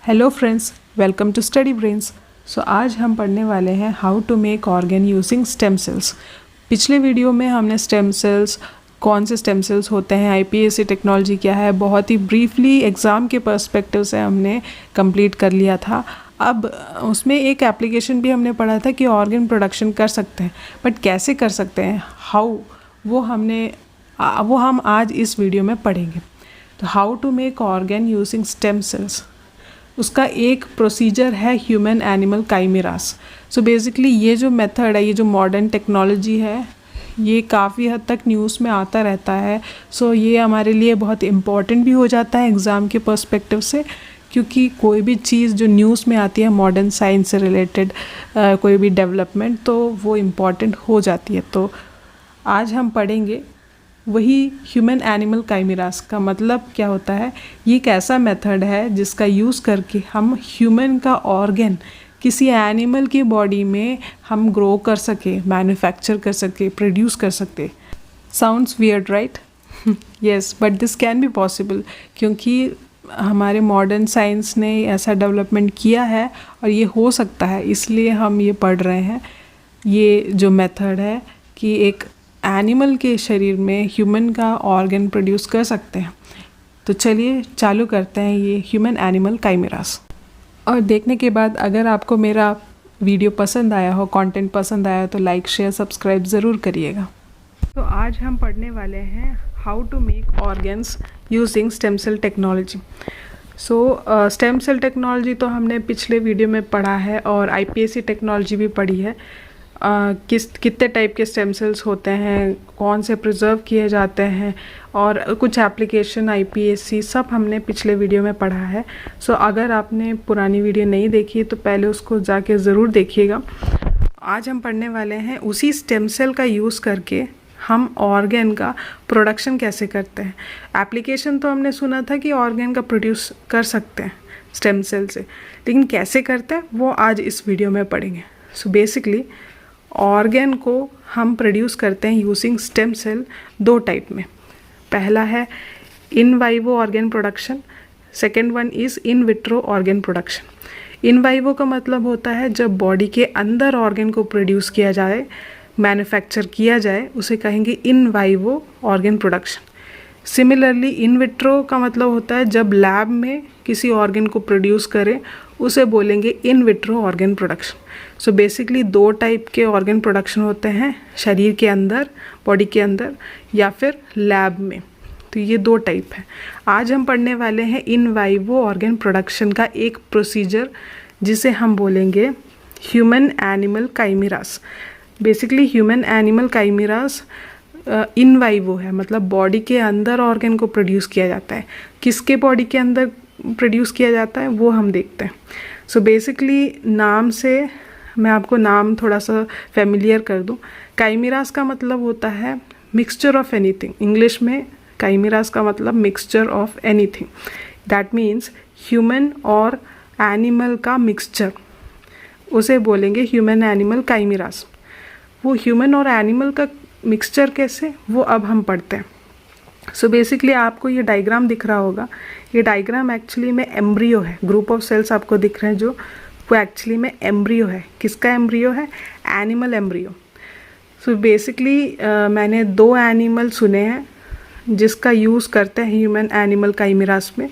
Hello friends, welcome to study brains. So आज हम पढ़ने वाले हैं how to make organ using stem cells. पिछले वीडियो में हमने स्टेम सेल्स, कौन से स्टेम सेल्स होते हैं, आईपीएससी टेक्नोलॉजी क्या है, बहुत ही ब्रीफली एग्ज़ाम के पर्सपेक्टिव से हमने कंप्लीट कर लिया था। अब उसमें एक एप्लीकेशन भी हमने पढ़ा था कि ऑर्गन प्रोडक्शन कर सकते हैं, बट कैसे कर सकते हैं, हाउ, वो हम आज इस वीडियो में पढ़ेंगे। तो how to make organ using stem cells, उसका एक प्रोसीजर है human animal chimeras. So basically ये जो मेथड है, ये जो मॉडर्न टेक्नोलॉजी है, ये काफ़ी हद तक न्यूज़ में आता रहता है। सो ये हमारे लिए बहुत इम्पॉर्टेंट भी हो जाता है एग्ज़ाम के पर्सपेक्टिव से, क्योंकि कोई भी चीज़ जो न्यूज़ में आती है मॉडर्न साइंस से रिलेटेड, कोई भी डेवलपमेंट, तो वो इम्पॉर्टेंट हो जाती है। तो आज हम पढ़ेंगे वही ह्यूमन एनिमल काइमेरास। का मतलब क्या होता है, ये एक ऐसा मेथड है जिसका यूज़ करके हम ह्यूमन का ऑर्गन किसी एनिमल की बॉडी में हम ग्रो कर सके, मैन्युफैक्चर कर सके, प्रोड्यूस कर सकते। Sounds weird, right? Yes, but this can be possible, क्योंकि हमारे मॉडर्न साइंस ने ऐसा डेवलपमेंट किया है और ये हो सकता है, इसलिए हम ये पढ़ रहे हैं। ये जो मेथड है कि एक एनिमल के शरीर में ह्यूमन का ऑर्गन प्रोड्यूस कर सकते हैं। तो चलिए चालू करते हैं ये ह्यूमन एनिमल काइमेरास। और देखने के बाद अगर आपको मेरा वीडियो पसंद आया हो, कंटेंट पसंद आया, तो लाइक, शेयर, सब्सक्राइब ज़रूर करिएगा। तो आज हम पढ़ने वाले हैं how to make organs using stem cell technology. So stem cell technology तो हमने पिछले वीडियो में पढ़ा है, और आईपीएससी टेक्नोलॉजी भी पढ़ी है। कितने टाइप के स्टेम सेल्स होते हैं, कौन से प्रिजर्व किए जाते हैं, और कुछ एप्लीकेशन आईपीएससी, सब हमने पिछले वीडियो में पढ़ा है। सो अगर आपने पुरानी वीडियो नहीं देखी तो पहले उसको जाके ज़रूर देखिएगा। आज हम पढ़ने वाले हैं उसी स्टेम सेल का यूज़ करके हम ऑर्गन का प्रोडक्शन कैसे करते हैं। एप्लीकेशन तो हमने सुना था कि ऑर्गन का प्रोड्यूस कर सकते हैं स्टेम सेल से, लेकिन कैसे करते हैं वो आज इस वीडियो में पढ़ेंगे। सो बेसिकली ऑर्गन को हम प्रोड्यूस करते हैं यूजिंग स्टेम सेल दो टाइप में। पहला है in vivo organ production, second one is in vitro organ production. In vivo का मतलब होता है जब बॉडी के अंदर ऑर्गन को प्रोड्यूस किया जाए, मैन्युफैक्चर किया जाए, उसे कहेंगे in vivo organ production. Similarly in vitro का मतलब होता है जब लैब में किसी ऑर्गन को प्रोड्यूस करें, उसे बोलेंगे इन vitro organ production. So basically दो टाइप के ऑर्गन प्रोडक्शन होते हैं, शरीर के अंदर, बॉडी के अंदर, या फिर लैब में। तो ये दो टाइप है। आज हम पढ़ने वाले हैं इन वाइवो ऑर्गन प्रोडक्शन का एक प्रोसीजर, जिसे हम बोलेंगे human animal chimeras. Basically human animal chimeras in vivo है, मतलब बॉडी के अंदर ऑर्गन को प्रोड्यूस किया जाता है। किसके बॉडी के अंदर प्रोड्यूस किया जाता है वो हम देखते हैं। सो बेसिकली नाम से मैं आपको नाम थोड़ा सा फेमिलियर कर दूं। काइमेरास का मतलब होता है मिक्सचर ऑफ एनीथिंग। इंग्लिश में काइमेरास का मतलब mixture of anything. That means human और एनिमल का मिक्सचर, उसे बोलेंगे ह्यूमन एनिमल काइमेरास। वो ह्यूमन और एनिमल का मिक्सचर कैसे, वो अब हम पढ़ते हैं। सो बेसिकली आपको ये डायग्राम दिख रहा होगा, ये डायग्राम एक्चुअली में एम्ब्रियो है। ग्रुप ऑफ सेल्स आपको दिख रहे हैं जो, वो एक्चुअली में एम्ब्रियो है। किसका एम्ब्रियो है? Animal embryo. सो बेसिकली मैंने दो एनिमल सुने हैं जिसका यूज़ करते हैं ह्यूमन एनिमल काइमेरास में।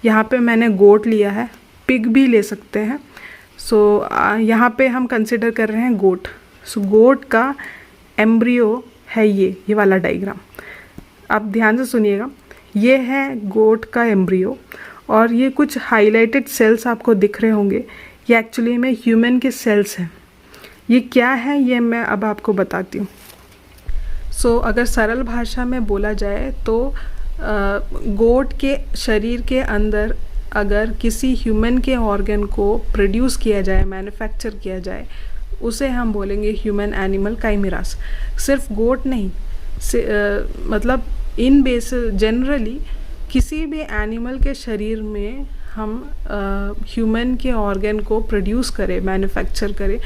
यहाँ पे मैंने गोट लिया है, पिग भी ले सकते हैं। सो यहाँ पे हम कंसिडर कर रहे हैं गोट। सो गोट का एम्ब्रियो है ये वाला डायग्राम। आप ध्यान से सुनिएगा, ये है गोट का एम्ब्रियो, और ये कुछ हाईलाइटेड सेल्स आपको दिख रहे होंगे, ये एक्चुअली में ह्यूमन के सेल्स हैं। ये क्या है ये मैं अब आपको बताती हूँ। सो अगर सरल भाषा में बोला जाए तो गोट के शरीर के अंदर अगर किसी ह्यूमन के ऑर्गन को प्रोड्यूस किया जाए, मैन्युफैक्चर किया जाए, उसे हम बोलेंगे ह्यूमन एनिमल काइमेरास। सिर्फ गोट नहीं, मतलब इन बेसिस जनरली किसी भी एनिमल के शरीर में हम ह्यूमन के ऑर्गन को प्रोड्यूस करें, मैन्युफैक्चर करें,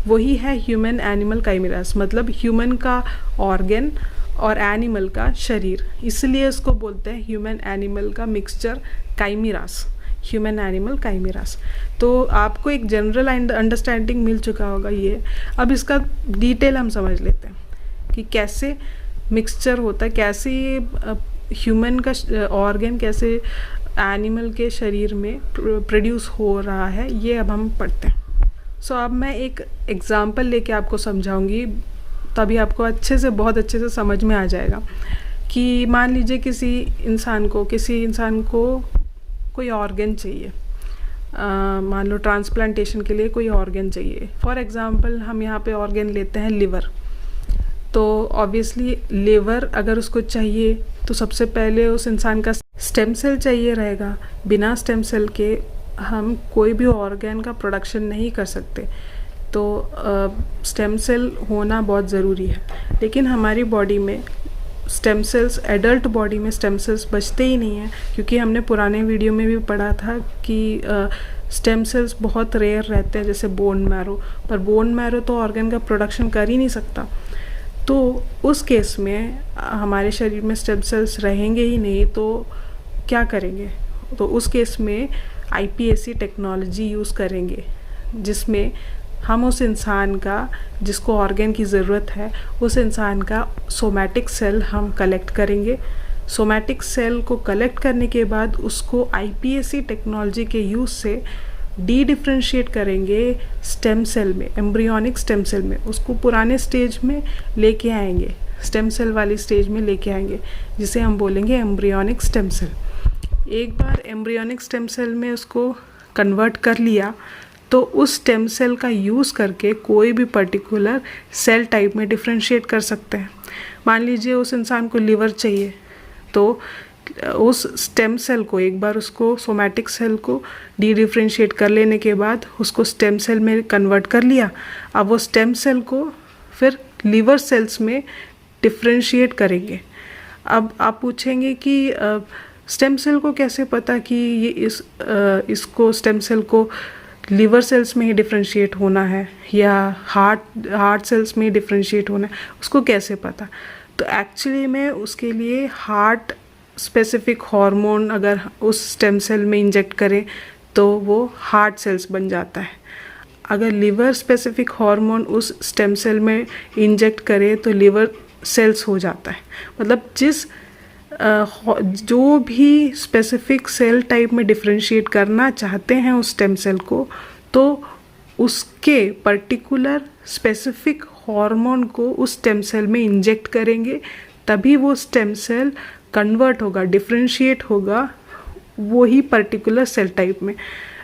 वही है ह्यूमन एनिमल काइमेरास। मतलब ह्यूमन का ऑर्गन और एनिमल का शरीर, इसलिए इसको बोलते हैं ह्यूमन एनिमल का mixture chimeras. Human animal chimeras. तो आपको एक जनरल अंडरस्टैंडिंग मिल चुका होगा ये। अब इसका डिटेल हम समझ लेते हैं कि कैसे मिक्सचर होता है, कैसे ह्यूमन का ऑर्गन कैसे एनिमल के शरीर में प्रोड्यूस हो रहा है, ये अब हम पढ़ते हैं। सो अब मैं एक एग्ज़ाम्पल लेके आपको समझाऊंगी, तभी आपको अच्छे से बहुत अच्छे से समझ में आ जाएगा कि मान लीजिए किसी इंसान को कोई ऑर्गन चाहिए, मान लो ट्रांसप्लांटेशन के लिए कोई ऑर्गन चाहिए। फॉर एग्ज़ाम्पल हम यहाँ पे ऑर्गन लेते हैं लिवर। तो ऑब्वियसली लिवर अगर उसको चाहिए तो सबसे पहले उस इंसान का स्टेम सेल चाहिए रहेगा। बिना स्टेम सेल के हम कोई भी ऑर्गन का प्रोडक्शन नहीं कर सकते। तो स्टेम सेल होना बहुत ज़रूरी है। लेकिन हमारी बॉडी में स्टेम सेल्स, एडल्ट बॉडी में स्टेम सेल्स बचते ही नहीं हैं, क्योंकि हमने पुराने वीडियो में भी पढ़ा था कि स्टेम सेल्स बहुत रेयर रहते हैं, जैसे बोन मैरो। पर बोन मैरो तो ऑर्गन का प्रोडक्शन कर ही नहीं सकता। तो उस केस में हमारे शरीर में स्टेम सेल्स रहेंगे ही नहीं, तो क्या करेंगे? तो उस केस में iPSC टेक्नोलॉजी यूज़ करेंगे, जिसमें हम उस इंसान का, जिसको ऑर्गन की ज़रूरत है, उस इंसान का सोमैटिक सेल हम कलेक्ट करेंगे। सोमैटिक सेल को कलेक्ट करने के बाद उसको iPSC टेक्नोलॉजी के यूज़ से डी डिफ्रेंशिएट करेंगे स्टेम सेल में, एम्ब्रियोनिक स्टेम सेल में। उसको पुराने स्टेज में लेके आएंगे, स्टेम सेल वाली स्टेज में लेके आएंगे, जिसे हम बोलेंगे एम्ब्रियोनिक स्टेम सेल। एक बार एम्ब्रियोनिक स्टेम सेल में उसको कन्वर्ट कर लिया तो उस स्टेम सेल का यूज़ करके कोई भी पर्टिकुलर सेल टाइप में डिफ्रेंशिएट कर सकते हैं। मान लीजिए उस इंसान को लिवर चाहिए, तो उस स्टेम सेल को, एक बार उसको सोमैटिक सेल को डी डिफ्रेंशिएट कर लेने के बाद उसको स्टेम सेल में कन्वर्ट कर लिया। अब वो स्टेम सेल को फिर लिवर सेल्स में डिफ्रेंशिएट करेंगे। अब आप पूछेंगे कि स्टेम सेल को कैसे पता कि ये इसको स्टेम सेल को लिवर सेल्स में ही डिफ्रेंशिएट होना है या हार्ट सेल्स में ही डिफ्रेंशिएट होना है, उसको कैसे पता? तो एक्चुअली में उसके लिए हार्ट स्पेसिफिक हार्मोन अगर उस स्टेम सेल में इंजेक्ट करें तो वो हार्ट सेल्स बन जाता है। अगर लिवर स्पेसिफिक हार्मोन उस स्टेम सेल में इंजेक्ट करे तो लिवर सेल्स हो जाता है। मतलब जो भी स्पेसिफिक सेल टाइप में डिफ्रेंशिएट करना चाहते हैं उस स्टेम सेल को, तो उसके पर्टिकुलर स्पेसिफिक हार्मोन को उस स्टेम सेल में इंजेक्ट करेंगे, तभी वो स्टेम सेल कन्वर्ट होगा, डिफ्रेंशिएट होगा वही पर्टिकुलर सेल टाइप में।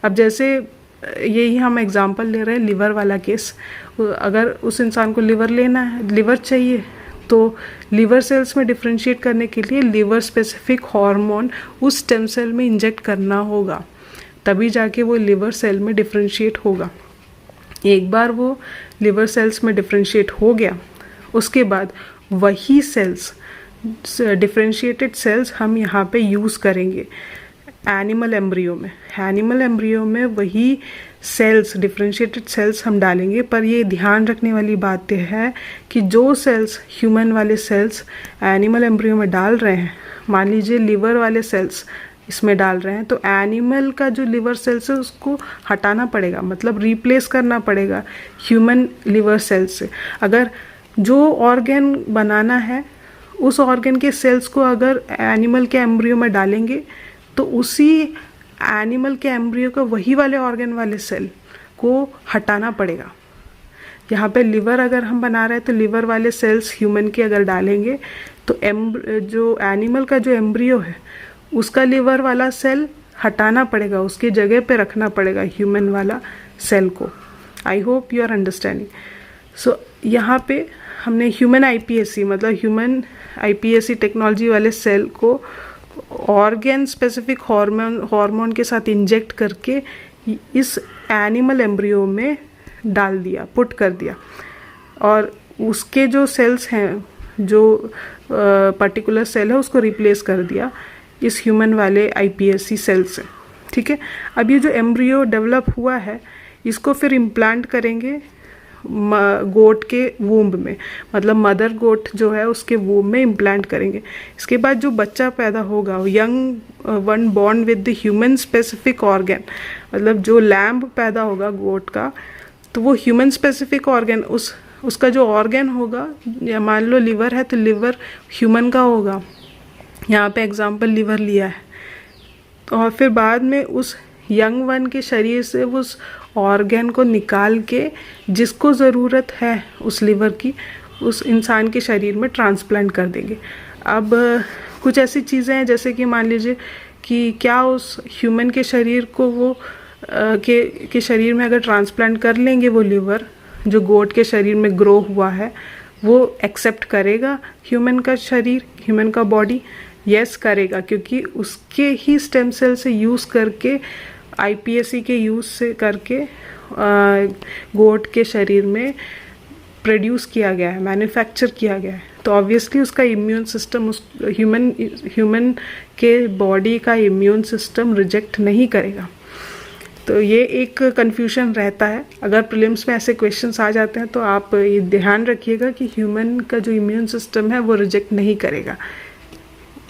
अब जैसे यही हम एग्जांपल ले रहे हैं लिवर वाला केस। अगर उस इंसान को लिवर लेना है, लिवर चाहिए, तो लिवर सेल्स में डिफ्रेंशिएट करने के लिए लिवर स्पेसिफिक हार्मोन उस स्टेम सेल में इंजेक्ट करना होगा, तभी जाके वो लिवर सेल में डिफ्रेंशिएट होगा। एक बार वो लिवर सेल्स में डिफ्रेंशिएट हो गया, उसके बाद वही सेल्स, डिफ्रेंशिएटेड सेल्स हम यहाँ पे यूज़ करेंगे एनिमल एम्ब्रियो में। एनिमल एम्ब्रियो में वही सेल्स, डिफ्रेंशिएटेड सेल्स हम डालेंगे। पर ये ध्यान रखने वाली बात यह है कि जो सेल्स, ह्यूमन वाले सेल्स एनिमल एम्ब्रियो में डाल रहे हैं, मान लीजिए लिवर वाले सेल्स इसमें डाल रहे हैं, तो एनिमल का जो लिवर सेल्स है उसको हटाना पड़ेगा, मतलब रिप्लेस करना पड़ेगा ह्यूमन लिवर सेल्स से। अगर जो ऑर्गन बनाना है उस ऑर्गन के सेल्स को अगर एनिमल के एम्ब्रियो में डालेंगे तो उसी एनिमल के एम्ब्रियो का वही वाले ऑर्गन वाले सेल को हटाना पड़ेगा। यहाँ पे लिवर अगर हम बना रहे हैं तो लिवर वाले सेल्स ह्यूमन के अगर डालेंगे तो जो एनिमल का जो एम्ब्रियो है उसका लिवर वाला सेल हटाना पड़ेगा, उसकी जगह पे रखना पड़ेगा ह्यूमन वाला सेल को। I hope you are understanding. So यहाँ पे हमने ह्यूमन iPSC, मतलब ह्यूमन iPSC टेक्नोलॉजी वाले सेल को ऑर्गन स्पेसिफिक हार्मोन के साथ इंजेक्ट करके इस एनिमल एम्ब्रियो में डाल दिया, पुट कर दिया, और उसके जो सेल्स हैं, जो पर्टिकुलर सेल है उसको रिप्लेस कर दिया इस ह्यूमन वाले iPSC सेल से। ठीक है, अब ये जो एम्ब्रियो डेवलप हुआ है इसको फिर इम्प्लांट करेंगे गोट के वूम्ब में, मतलब मदर गोट जो है उसके वूम्ब में इम्प्लांट करेंगे। इसके बाद जो बच्चा पैदा होगा, young one born with the human specific organ, मतलब जो लैम्ब पैदा होगा गोट का, तो वो ह्यूमन स्पेसिफिक ऑर्गन, उसका जो ऑर्गन होगा, या मान लो लिवर है तो लिवर ह्यूमन का होगा, यहाँ पे एग्जांपल लिवर लिया है। और फिर बाद में उस यंग वन के शरीर से उस ऑर्गन को निकाल के जिसको ज़रूरत है उस लिवर की, उस इंसान के शरीर में ट्रांसप्लांट कर देंगे। अब कुछ ऐसी चीज़ें हैं जैसे कि मान लीजिए कि क्या उस ह्यूमन के शरीर को वो के शरीर में अगर ट्रांसप्लांट कर लेंगे, वो लिवर जो गोट के शरीर में ग्रो हुआ है वो एक्सेप्ट करेगा ह्यूमन का शरीर, ह्यूमन का बॉडी? यस करेगा, क्योंकि उसके ही स्टेम सेल से यूज़ करके, आईपीएससी के यूज़ से करके गोट के शरीर में प्रोड्यूस किया गया है, मैन्युफैक्चर किया गया है। तो ऑब्वियसली उसका इम्यून सिस्टम, उस ह्यूमन के बॉडी का इम्यून सिस्टम रिजेक्ट नहीं करेगा। तो ये एक कन्फ्यूजन रहता है, अगर प्रीलिम्स में ऐसे क्वेश्चंस आ जाते हैं तो आप ये ध्यान रखिएगा कि ह्यूमन का जो इम्यून सिस्टम है वो रिजेक्ट नहीं करेगा।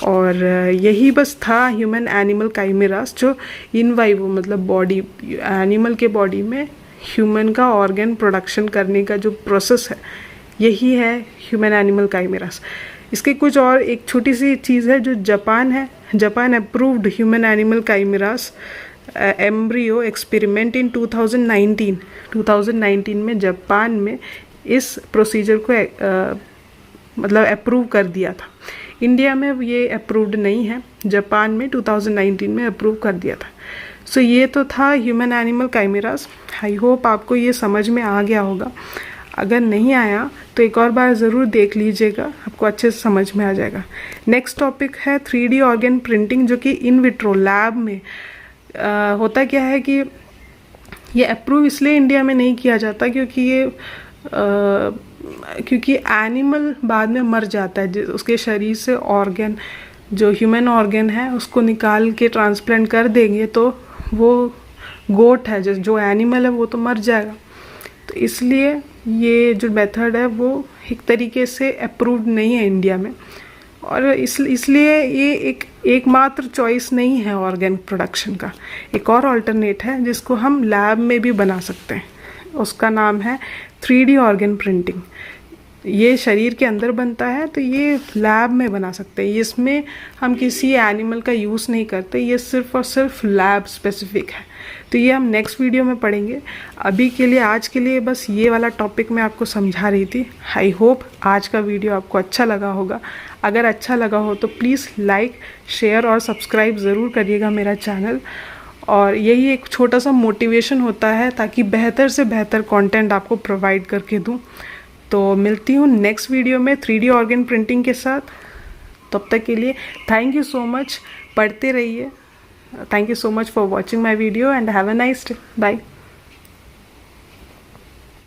और यही बस था ह्यूमन एनिमल काइमेरास, जो इन वाइवो मतलब बॉडी, एनिमल के बॉडी में ह्यूमन का ऑर्गन प्रोडक्शन करने का जो प्रोसेस है, यही है ह्यूमन एनिमल काइमेरास। इसके कुछ और एक छोटी सी चीज़ है जो जापान है, Japan approved human animal chimeras embryo experiment in 2019 में जापान में इस प्रोसीजर को मतलब अप्रूव कर दिया था। इंडिया में ये अप्रूव्ड नहीं है, जापान में 2019 में अप्रूव कर दिया था। सो ये तो था ह्यूमन एनिमल काइमेरास। आई होप आपको ये समझ में आ गया होगा। अगर नहीं आया तो एक और बार ज़रूर देख लीजिएगा, आपको अच्छे से समझ में आ जाएगा। नेक्स्ट टॉपिक है 3D ऑर्गन प्रिंटिंग, जो कि इन विट्रो लैब में होता क्या है कि ये अप्रूव इसलिए इंडिया में नहीं किया जाता क्योंकि एनिमल बाद में मर जाता है, उसके शरीर से ऑर्गन, जो ह्यूमन ऑर्गन है उसको निकाल के ट्रांसप्लांट कर देंगे तो वो गोट है जो एनिमल है वो तो मर जाएगा। तो इसलिए ये जो मेथड है वो एक तरीके से अप्रूव्ड नहीं है इंडिया में, और इसलिए ये एकमात्र चॉइस नहीं है ऑर्गन प्रोडक्शन का। एक और अल्टरनेट है जिसको हम लैब में भी बना सकते हैं, उसका नाम है 3D ऑर्गन प्रिंटिंग। ये शरीर के अंदर बनता है, तो ये लैब में बना सकते हैं। इसमें हम किसी एनिमल का यूज़ नहीं करते, ये सिर्फ और सिर्फ लैब स्पेसिफिक है। तो ये हम नेक्स्ट वीडियो में पढ़ेंगे। अभी के लिए, आज के लिए बस ये वाला टॉपिक मैं आपको समझा रही थी। आई होप आज का वीडियो आपको अच्छा लगा होगा। अगर अच्छा लगा हो तो प्लीज़ लाइक, शेयर और सब्सक्राइब ज़रूर करिएगा मेरा चैनल। और यही एक छोटा सा मोटिवेशन होता है ताकि बेहतर से बेहतर कंटेंट आपको प्रोवाइड करके दूं। तो मिलती हूँ नेक्स्ट वीडियो में 3D ऑर्गन प्रिंटिंग के साथ। तब तक के लिए थैंक यू सो मच, पढ़ते रहिए। Thank you so much for watching my video and have a nice day. Bye.